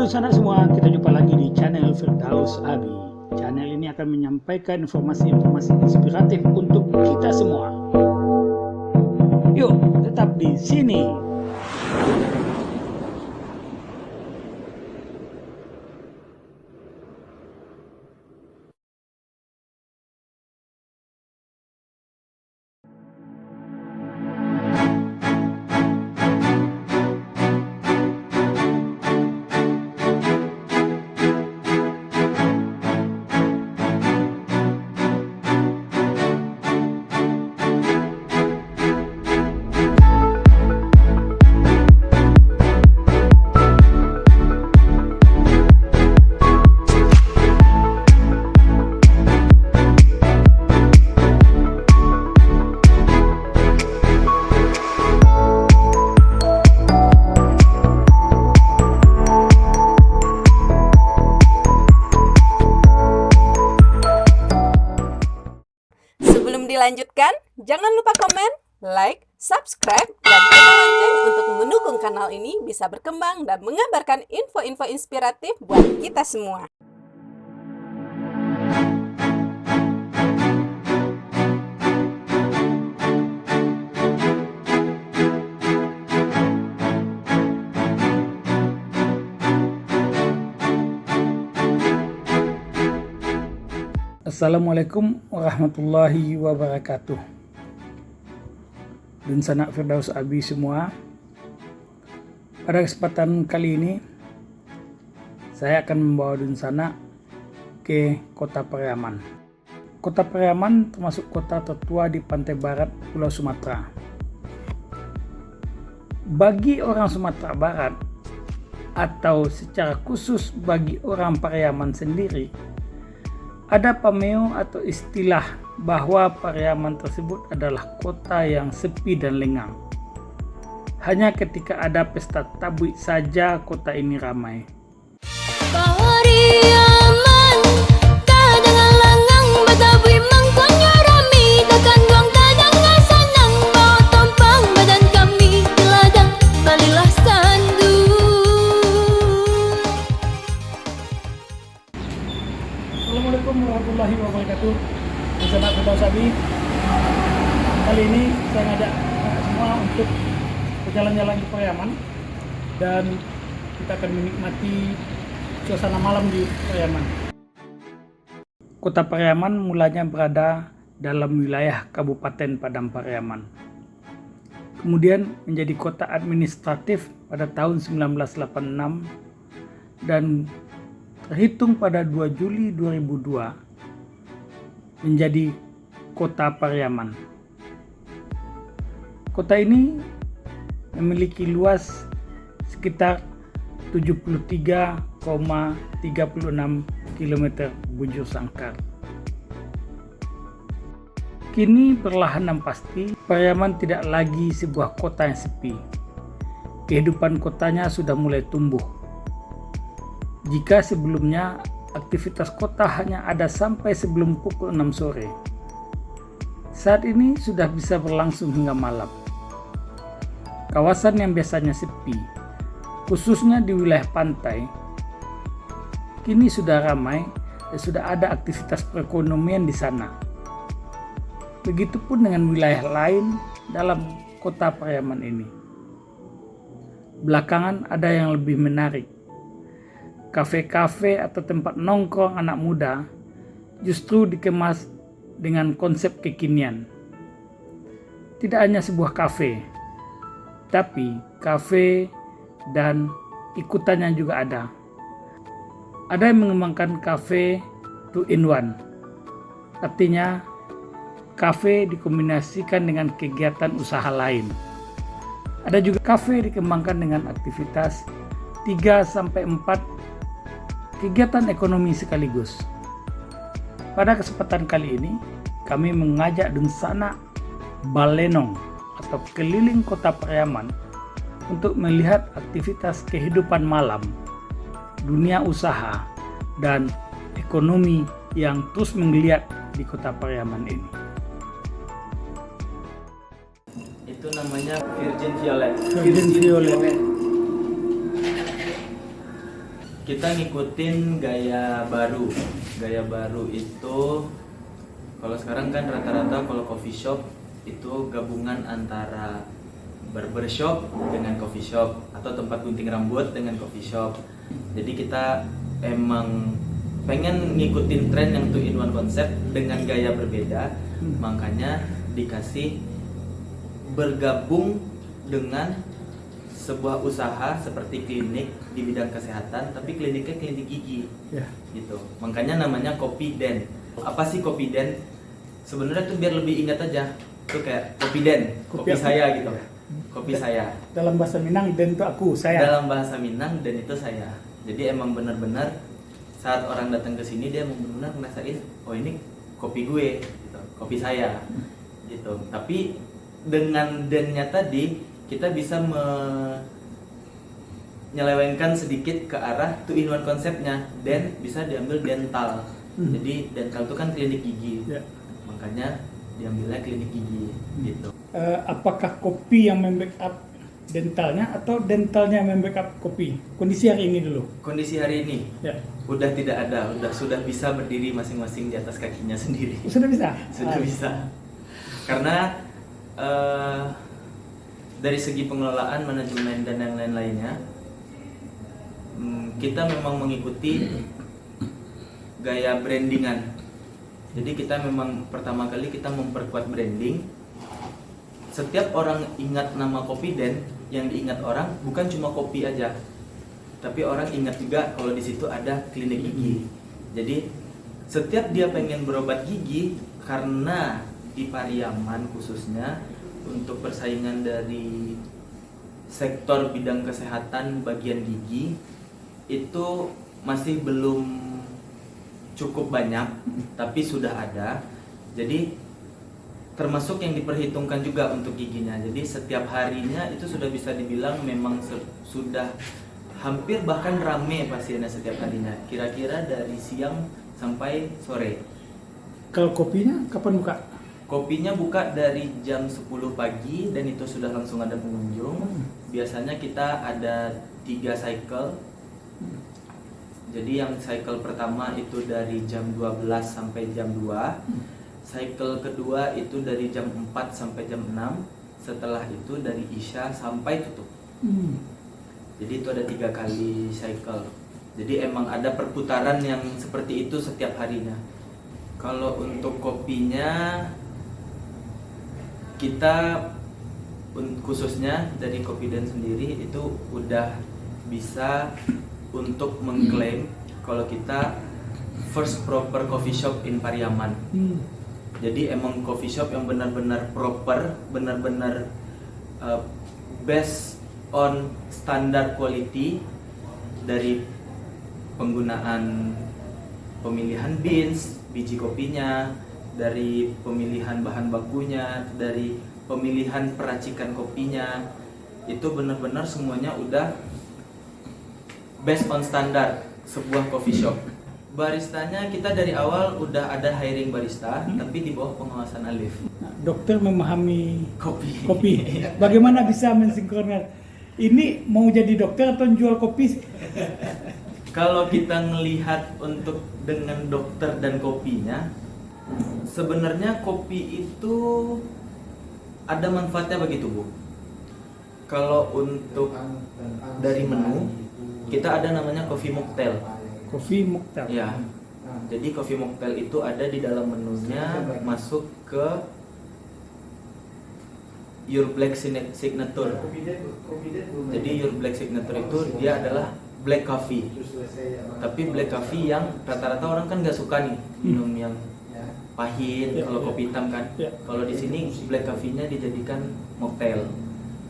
Halo sana semua, kita jumpa lagi di channel Firdaus Abi. Channel ini akan menyampaikan informasi-informasi inspiratif untuk kita semua. Yuk, tetap di sini. Sebelum dilanjutkan, jangan lupa komen, like, subscribe, dan tekan lonceng untuk mendukung kanal ini bisa berkembang dan mengabarkan info-info inspiratif buat kita semua. Assalamualaikum warahmatullahi wabarakatuh. Dan sanak Firdaus Abi semua. Pada kesempatan kali ini saya akan membawa Dunsana ke Kota Pariaman. Kota Pariaman termasuk kota tertua di pantai barat Pulau Sumatera. Bagi orang Sumatera Barat atau secara khusus bagi orang Pariaman sendiri, ada pameo atau istilah bahwa Pariaman tersebut adalah kota yang sepi dan lengang. Hanya ketika ada pesta tabuik saja kota ini ramai. Pariaman, kadang langang betabuik mangkongnya rami, takkan buang kadangnya sanang, bawa tompang badan kami di ladang balilah sandu. Assalamualaikum warahmatullahi wabarakatuh. Bersama Firdaus Abi. Kali ini saya ngajak semua untuk berjalan-jalan ke Pariaman dan kita akan menikmati suasana malam di Pariaman. Kota Pariaman mulanya berada dalam wilayah Kabupaten Padang Pariaman. Kemudian menjadi kota administratif pada tahun 1986 dan terhitung pada 2 Juli 2002 menjadi Kota Pariaman. Kota ini memiliki luas sekitar 73,36 km bujur sangkar. Kini perlahan dan pasti Pariaman tidak lagi sebuah kota yang sepi. Kehidupan kotanya sudah mulai tumbuh. Jika sebelumnya aktivitas kota hanya ada sampai sebelum pukul 6 sore, saat ini sudah bisa berlangsung hingga malam. Kawasan yang biasanya sepi, khususnya di wilayah pantai, kini sudah ramai dan sudah ada aktivitas perekonomian di sana. Begitupun dengan wilayah lain dalam kota Pariaman ini. Belakangan ada yang lebih menarik. Kafe-kafe atau tempat nongkrong anak muda justru dikemas dengan konsep kekinian. Tidak hanya sebuah kafe, tapi kafe dan ikutannya juga ada. Ada yang mengembangkan kafe 2-in-1, artinya kafe dikombinasikan dengan kegiatan usaha lain. Ada juga kafe dikembangkan dengan aktivitas 3-4 kegiatan ekonomi sekaligus. Pada kesempatan kali ini, kami mengajak Dunsana balenong atau keliling kota Pariaman untuk melihat aktivitas kehidupan malam, dunia usaha, dan ekonomi yang terus menggeliat di kota Pariaman ini. Itu namanya Virgin Violet. Virgin Violet. kita ngikutin gaya baru. Gaya baru itu kalau sekarang kan rata-rata kalau coffee shop itu gabungan antara barbershop dengan coffee shop atau tempat gunting rambut dengan coffee shop. Jadi kita emang pengen ngikutin tren yang 2-in-1 konsep dengan gaya berbeda, makanya dikasih bergabung dengan sebuah usaha seperti klinik di bidang kesehatan, tapi kliniknya klinik gigi, gitu. Makanya namanya Kopi Den. Apa sih Kopi Den? Sebenarnya tuh biar lebih ingat aja, tuh kayak Kopi Den, kopi Kopi saya gitu. Kopi saya. Dalam bahasa Minang, Den itu aku, saya. Dalam bahasa Minang, Den itu saya. Jadi emang benar-benar saat orang datang ke sini dia benar-benar ngerasain, oh ini kopi gue, gitu. Kopi saya, gitu. Tapi dengan Den-nya tadi kita bisa menyelewengkan sedikit ke arah 2-in-1 konsepnya. Den bisa diambil dental. Jadi dental itu kan klinik gigi. Makanya diambilnya klinik gigi gitu. Apakah kopi yang membackup dentalnya atau dentalnya membackup kopi? Kondisi hari ini dulu. Kondisi hari ini Ya. udah tidak ada, sudah bisa berdiri masing-masing di atas kakinya sendiri. Sudah bisa? Sudah bisa. Karena dari segi pengelolaan, manajemen dan yang lain-lainnya, kita memang mengikuti gaya brandingan. Jadi kita memang pertama kali kita memperkuat branding. Setiap orang ingat nama Kopi Den, yang diingat orang bukan cuma kopi aja, tapi orang ingat juga kalau di situ ada klinik gigi. Jadi setiap dia pengen berobat gigi, karena di Pariaman khususnya untuk persaingan dari sektor bidang kesehatan bagian gigi itu masih belum cukup banyak, tapi sudah ada. Jadi termasuk yang diperhitungkan juga untuk giginya. Jadi setiap harinya itu sudah bisa dibilang memang sudah hampir bahkan rame pasiennya setiap harinya. Kira-kira dari siang sampai sore. Kalau kopinya kapan buka? Kopinya buka dari jam 10 pagi dan itu sudah langsung ada pengunjung. Biasanya kita ada 3 cycle. Jadi yang cycle pertama itu dari jam 12 sampai jam 2. Cycle kedua itu dari jam 4 sampai jam 6. Setelah itu dari Isya sampai tutup. Jadi itu ada 3 kali cycle. Jadi emang ada perputaran yang seperti itu setiap harinya. Kalau untuk kopinya, kita khususnya dari Kopi Den sendiri itu udah bisa untuk mengklaim kalau kita first proper coffee shop in Pariaman. Jadi emang coffee shop yang benar-benar proper, benar-benar based on standar quality, dari penggunaan pemilihan beans, biji kopinya, dari pemilihan bahan bakunya, dari pemilihan peracikan kopinya, itu benar-benar semuanya udah based on standar sebuah coffee shop. Baristanya kita dari awal udah ada hiring barista, tapi di bawah pengawasan Alif. Dokter memahami Kopi. Bagaimana bisa mensinkronkan? Ini mau jadi dokter atau jual kopi? Kalau kita ngelihat untuk dengan dokter dan kopinya, sebenarnya kopi itu ada manfaatnya bagi tubuh. Kalau untuk dari menu, kita ada namanya coffee mocktail. Kopi mocktail. Ya. Jadi coffee mocktail itu ada di dalam menunya, masuk ke Your Black Signature. Jadi Your Black Signature itu dia adalah black coffee. Tapi black coffee yang rata-rata orang kan nggak suka nih minum yang pahit, kalau kopi hitam kan. Kalau di sini black coffee-nya dijadikan mocktail.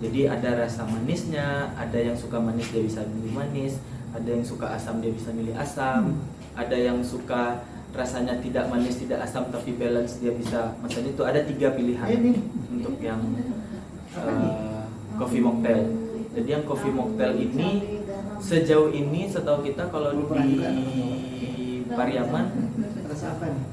Jadi ada rasa manisnya, ada yang suka manis dia bisa milih manis, ada yang suka asam dia bisa milih asam, ada yang suka rasanya tidak manis tidak asam tapi balance dia bisa. Maksudnya itu ada 3 pilihan untuk yang coffee mocktail. Jadi yang coffee mocktail ini sejauh ini setahu kita kalau di Pariaman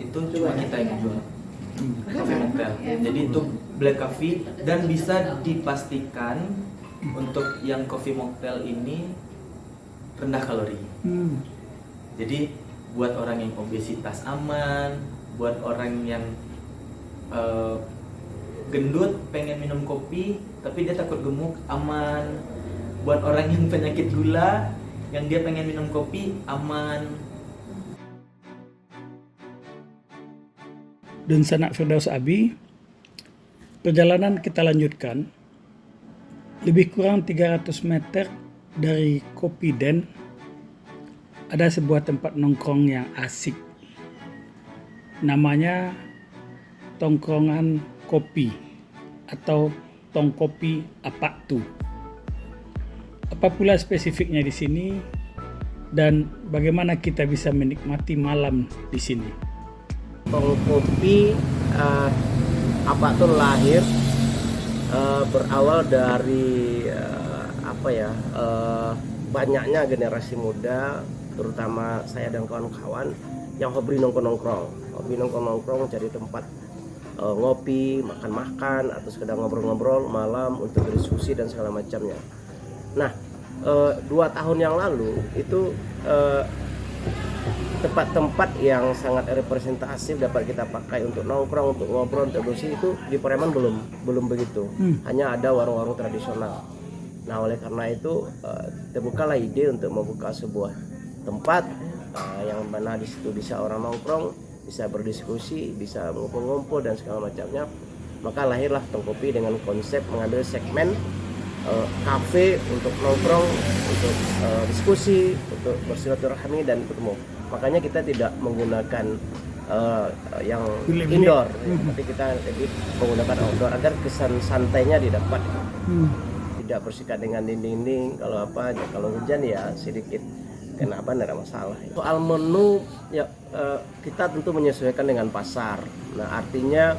itu cuma kita yang jual coffee mocktail. Jadi itu black coffee, dan bisa dipastikan untuk yang coffee mocktail ini rendah kalori. Jadi buat orang yang obesitas aman, buat orang yang gendut pengen minum kopi tapi dia takut gemuk aman, buat orang yang penyakit gula yang dia pengen minum kopi aman. Dan Sanak Firdaus Abi, perjalanan kita lanjutkan. Lebih kurang 300 meter dari Kopi Den ada sebuah tempat nongkrong yang asik. Namanya Tongkrongan Kopi atau Tong Kopi Apa Tu. Apa pula spesifiknya di sini dan bagaimana kita bisa menikmati malam di sini? Tong Kopi Apa tuh lahir berawal dari banyaknya generasi muda, terutama saya dan kawan-kawan yang hobi nongkrong cari tempat ngopi, makan-makan atau sekedar ngobrol-ngobrol malam untuk berdiskusi dan segala macamnya. Nah, 2 tahun yang lalu itu tempat-tempat yang sangat representatif dapat kita pakai untuk nongkrong, untuk ngobrol, untuk bersih itu di Pariaman belum begitu. Hanya ada warung-warung tradisional. Nah, oleh karena itu terbukalah ide untuk membuka sebuah tempat yang mana di situ bisa orang nongkrong, bisa berdiskusi, bisa ngumpul-ngumpul dan segala macamnya. Maka lahirlah Tong Kopi dengan konsep mengambil segmen kafe untuk nongkrong, untuk diskusi, untuk bersilaturahmi dan bertemu. Makanya kita tidak menggunakan yang indoor, tapi kita lebih menggunakan outdoor agar kesan santainya didapat. Tidak bersikat dengan dinding-dinding. Kalau hujan ya sedikit kenapa tidak ada masalah. Soal menu ya kita tentu menyesuaikan dengan pasar. Nah, artinya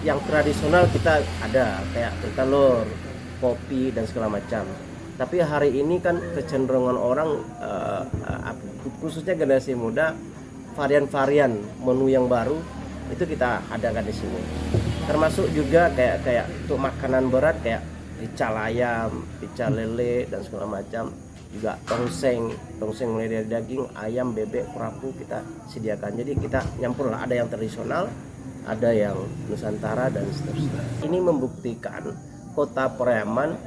yang tradisional kita ada kayak telur, kopi dan segala macam. Tapi hari ini kan kecenderungan orang khususnya generasi muda, varian-varian menu yang baru itu kita adakan di sini. Termasuk juga kayak untuk makanan berat kayak ical ayam, ical lele dan segala macam. Juga tongseng mulai dari daging, ayam, bebek, kerapu kita sediakan. Jadi kita nyampur lah, ada yang tradisional, ada yang Nusantara dan seterusnya. Ini membuktikan Kota Pariaman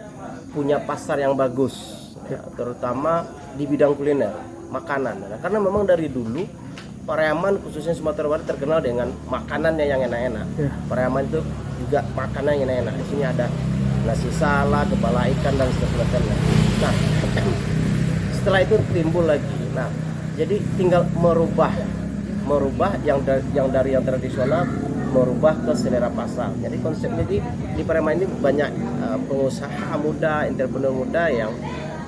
punya pasar yang bagus, ya, terutama di bidang kuliner, makanan. Nah, karena memang dari dulu Pariaman khususnya Sumatera Barat terkenal dengan makanannya yang enak-enak. Ya. Pariaman itu juga makanan yang enak-enak. Di sini ada nasi salad, kepala ikan dan seterusnya. Nah, setelah itu timbul lagi. Nah, jadi tinggal merubah yang dari yang tradisional merubah ke selera pasar. Jadi konsepnya di Pariaman ini banyak pengusaha muda, entrepreneur muda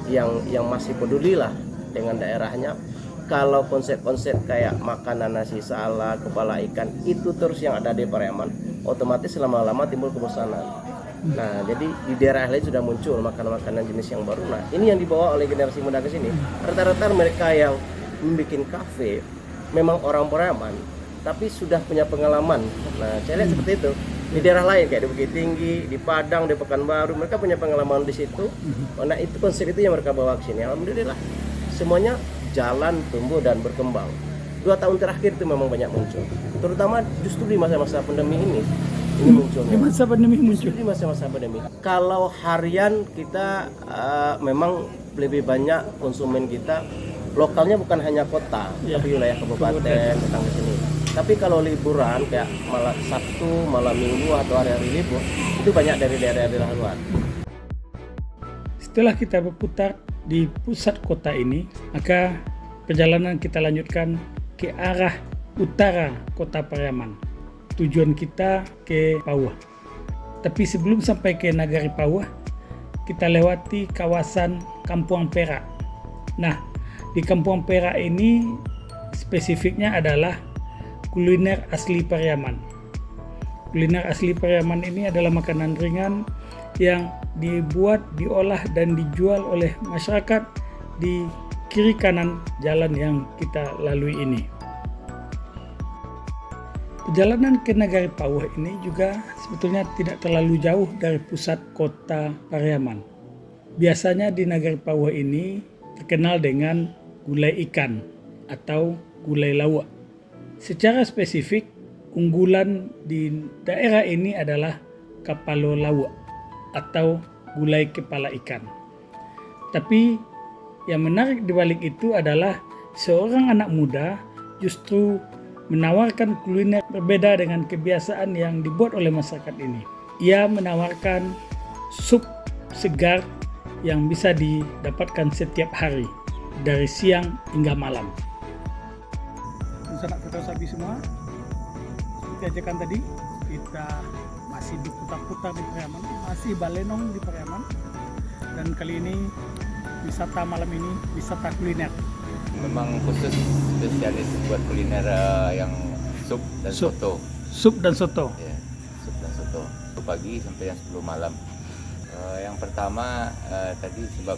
yang masih peduli lah dengan daerahnya. Kalau konsep-konsep kayak makanan nasi salad, kepala ikan itu terus yang ada di Pariaman, otomatis lama-lama timbul kebosanan. Nah, jadi di daerah lain sudah muncul makanan-makanan jenis yang baru. Nah, ini yang dibawa oleh generasi muda ke sini. Rata-rata mereka yang membuat kafe memang orang Pariaman, tapi sudah punya pengalaman. Nah, saya lihat seperti itu di daerah lain kayak di Bukit Tinggi, di Padang, di Pekanbaru, mereka punya pengalaman di situ. Nah, itu konsep itu yang mereka bawa ke sini. Alhamdulillah, semuanya jalan, tumbuh dan berkembang. 2 tahun terakhir itu memang banyak muncul, terutama justru di masa-masa pandemi ini munculnya. Di masa pandemi muncul. Di masa-masa pandemi. Kalau harian kita memang lebih banyak konsumen kita lokalnya bukan hanya kota, ya, tapi wilayah kabupaten datang ke sini. Tapi kalau liburan kayak malam Sabtu, malam Minggu atau hari-hari libur itu banyak dari daerah-daerah luar. Setelah kita berputar di pusat kota ini, maka perjalanan kita lanjutkan ke arah utara Kota Pariaman. Tujuan kita ke Pauwah. Tapi sebelum sampai ke Nagari Pauwah, kita lewati kawasan Kampung Perak. Nah, di Kampung Perak ini spesifiknya adalah kuliner asli Pariaman. Kuliner asli Pariaman ini adalah makanan ringan yang dibuat, diolah dan dijual oleh masyarakat di kiri kanan jalan yang kita lalui ini. Perjalanan ke Nagari Pauwah ini juga sebetulnya tidak terlalu jauh dari pusat kota Pariaman. Biasanya di Nagari Pauh ini terkenal dengan gulai ikan atau gulai lawak. Secara spesifik, unggulan di daerah ini adalah kapalo lawak atau gulai kepala ikan. Tapi yang menarik di balik itu adalah seorang anak muda justru menawarkan kuliner berbeda dengan kebiasaan yang dibuat oleh masyarakat ini. Ia menawarkan sup segar yang bisa didapatkan setiap hari dari siang hingga malam. Sanak foto sapi semua, seperti ajakan tadi, kita masih diputar-putar di Pariaman, masih balenong di Pariaman, dan kali ini wisata malam ini wisata kuliner. Memang khusus spesialis buat kuliner yang sup dan soto. Sup dan soto. Ya, sup dan soto. Pagi sampai yang 10 malam. Yang pertama tadi sebab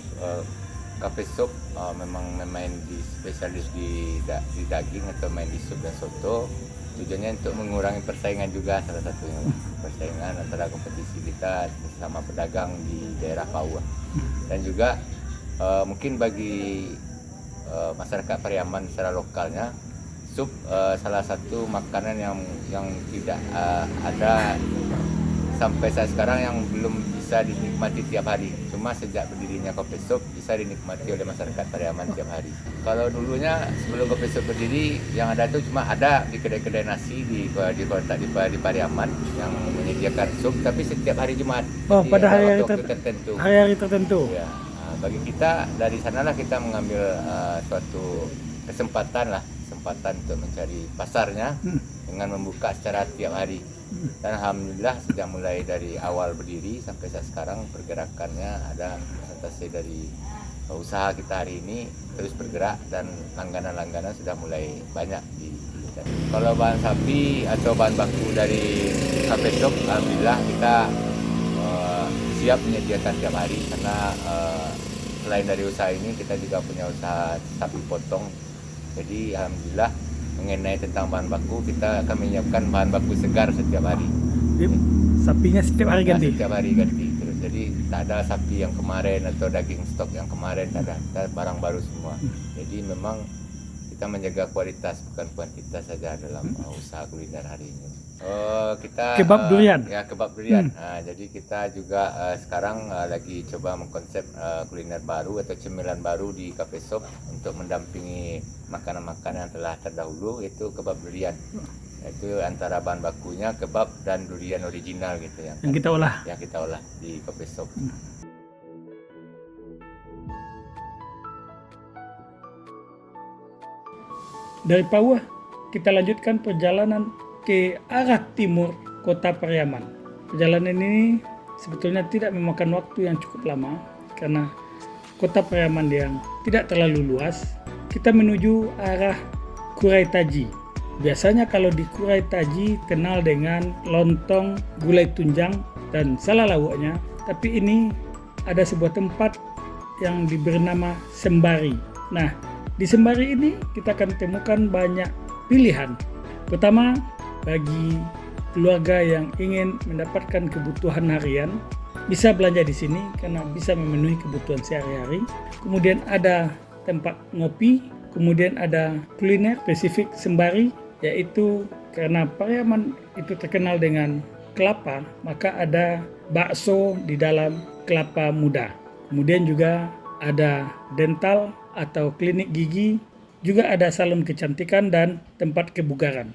Cafe Shop memang main di spesialis di daging atau main di sup dan soto. Tujuannya untuk mengurangi persaingan juga, salah satunya persaingan antara kompetisi kita sama pedagang di daerah Pauh. Dan juga mungkin bagi masyarakat Pariaman secara lokalnya, sup salah satu makanan yang tidak ada sampai saat sekarang yang belum bisa dinikmati tiap hari. Cuma sejak berdirinya Cafe Shop bisa dinikmati oleh masyarakat Pariaman tiap hari. Kalau dulunya sebelum Cafe Shop berdiri, yang ada itu cuma ada di kedai-kedai nasi di kota di Pariaman yang menyediakan sup, tapi setiap hari Jumat. Oh, Jadi pada ada hari-hari waktu tertentu. Hari-hari tertentu. Ya, bagi kita dari sanalah kita mengambil suatu kesempatan untuk mencari pasarnya dengan membuka secara tiap hari. Dan alhamdulillah sejak mulai dari awal berdiri sampai saat sekarang pergerakannya ada presentasi dari usaha kita hari ini terus bergerak dan langganan-langganan sudah mulai banyak di kita. Kalau bahan sapi atau bahan baku dari Cafe Shop, alhamdulillah kita siap menyediakan tiap hari karena selain dari usaha ini kita juga punya usaha sapi potong. Jadi alhamdulillah mengenai tentang bahan baku kita akan menyiapkan bahan baku segar setiap hari. Jadi, sapinya setiap hari ganti. Setiap hari ganti terus. Jadi tak ada sapi yang kemarin atau daging stok yang kemarin, tak ada. Kita barang baru semua. Jadi memang kita menjaga kualitas bukan kuantitas saja dalam usaha kuliner hari ini. Kita Kebab durian. Ya, kebab durian. Jadi kita juga sekarang lagi coba mengkonsep kuliner baru atau cemilan baru di Cafe Shop untuk mendampingi makanan-makanan yang telah terdahulu, yaitu kebab durian. Itu antara bahan bakunya kebab dan durian original gitu ya. Yang kita olah. Yang kita olah di Cafe Shop. Dari Pauh kita lanjutkan perjalanan ke arah timur kota Pariaman. Perjalanan ini sebetulnya tidak memakan waktu yang cukup lama karena kota Pariaman yang tidak terlalu luas. Kita menuju arah Kurai Taji. Biasanya kalau di Kurai Taji kenal dengan lontong, gulai tunjang, dan salah lawaknya. Tapi ini ada sebuah tempat yang diberi nama Sembari. Nah, di Sembari ini kita akan temukan banyak pilihan. Pertama, bagi keluarga yang ingin mendapatkan kebutuhan harian, bisa belanja di sini karena bisa memenuhi kebutuhan sehari-hari. Kemudian ada tempat ngopi, kemudian ada kuliner spesifik Sembari, yaitu karena Pariaman itu terkenal dengan kelapa, maka ada bakso di dalam kelapa muda. Kemudian juga ada dental atau klinik gigi, juga ada salon kecantikan dan tempat kebugaran.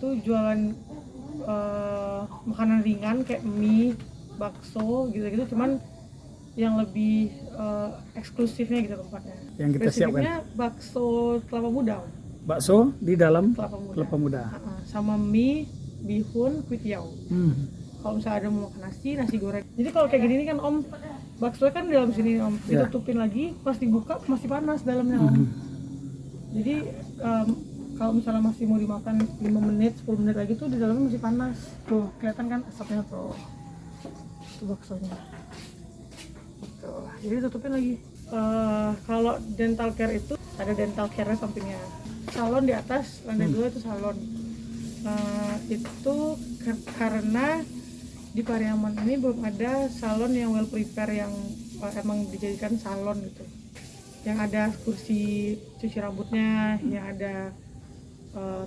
tuh jualan makanan ringan kayak mie, bakso gitu-gitu, cuman yang lebih eksklusifnya gitu tempatnya. Yang kita siapkan. Spesifiknya bakso kelapa muda. Bakso di dalam Kelapa muda. kelapa muda. Sama mie, bihun, kuitiau. kalau misalnya ada mau makan nasi goreng. Jadi kalau kayak gini nih kan Om, bakso kan di dalam sini Om, ditutupin lagi, pas dibuka masih panas dalamnya Om. Jadi kalau misalnya masih mau dimakan 5 menit, 10 menit lagi tuh di dalamnya masih panas. Tuh, kelihatan kan asapnya tuh. Itu baksonya. Tuh, jadi tutupin lagi. Kalau dental care itu ada dental care sampingnya. Salon di atas, lantai 2 itu salon. Itu karena di Pariaman ini belum ada salon yang well prepare yang emang dijadikan salon gitu. Yang ada kursi cuci rambutnya, yang ada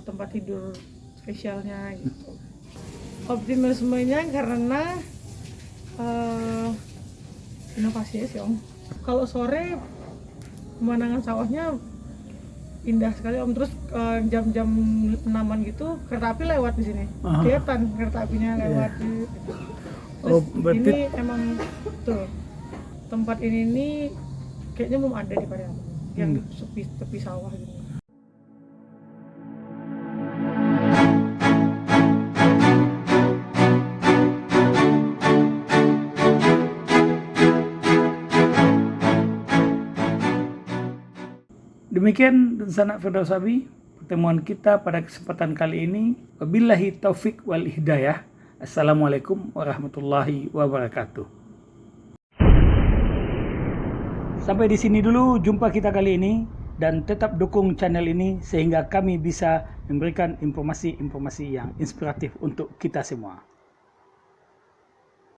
tempat tidur spesialnya gitu. Optimismenya karena inovasi sih Om. Kalau sore pemandangan sawahnya indah sekali Om. Terus jam-jam 6-an gitu kereta api lewat di sini. Kelihatan kereta apinya lewat. Terus ini emang tuh tempat ini nih kayaknya belum ada di Pariaman yang sepi tepi sawah gitu. Demikian dan sanak Firdausabi pertemuan kita pada kesempatan kali ini. Wabillahi taufik wal hidayah. Assalamualaikum warahmatullahi wabarakatuh. Sampai di sini dulu jumpa kita kali ini, dan tetap dukung channel ini sehingga kami bisa memberikan informasi-informasi yang inspiratif untuk kita semua.